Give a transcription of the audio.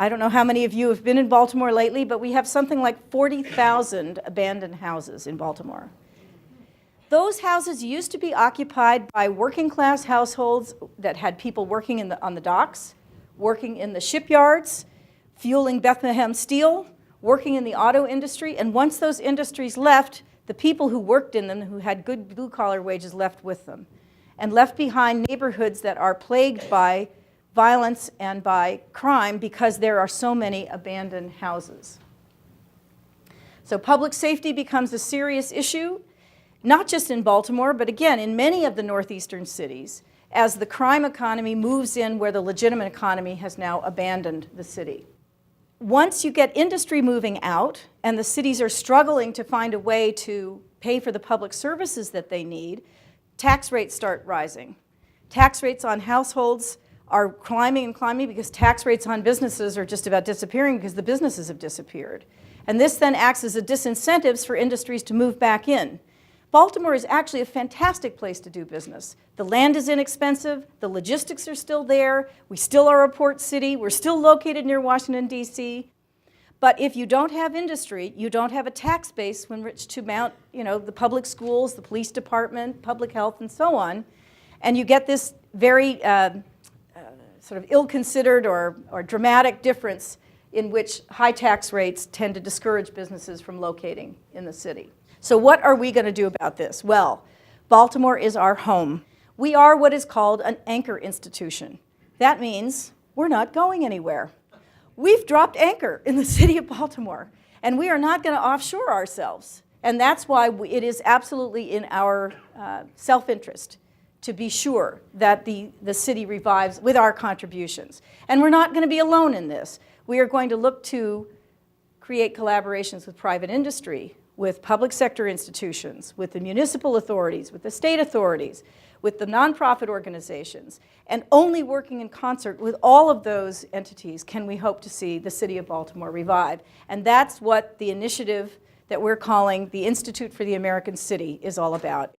I don't know how many of you have been in Baltimore lately, but we have something like 40,000 abandoned houses in Baltimore. Those houses used to be occupied by working class households that had people working on the docks, working in the shipyards, fueling Bethlehem Steel, working in the auto industry, and once those industries left, the people who worked in them, who had good blue-collar wages, left with them, and left behind neighborhoods that are plagued by violence and by crime because there are so many abandoned houses. So public safety becomes a serious issue, not just in Baltimore, but again, in many of the northeastern cities, as the crime economy moves in where the legitimate economy has now abandoned the city. Once you get industry moving out and the cities are struggling to find a way to pay for the public services that they need, tax rates start rising. Tax rates on households are climbing and climbing because tax rates on businesses are just about disappearing because the businesses have disappeared. And this then acts as a disincentive for industries to move back in. Baltimore is actually a fantastic place to do business. The land is inexpensive, the logistics are still there, we still are a port city, we're still located near Washington, D.C. But if you don't have industry, you don't have a tax base from which to mount, the public schools, the police department, public health, and so on, and you get this very sort of ill-considered or dramatic difference in which high tax rates tend to discourage businesses from locating in the city. So what are we going to do about this? Well, Baltimore is our home. We are what is called an anchor institution. That means we're not going anywhere. We've dropped anchor in the city of Baltimore, and we are not going to offshore ourselves. And that's why it is absolutely in our self-interest to be sure that the city revives with our contributions. And we're not going to be alone in this. We are going to look to create collaborations with private industry, with public sector institutions, with the municipal authorities, with the state authorities, with the nonprofit organizations, and only working in concert with all of those entities can we hope to see the city of Baltimore revive. And that's what the initiative that we're calling the Institute for the American City is all about.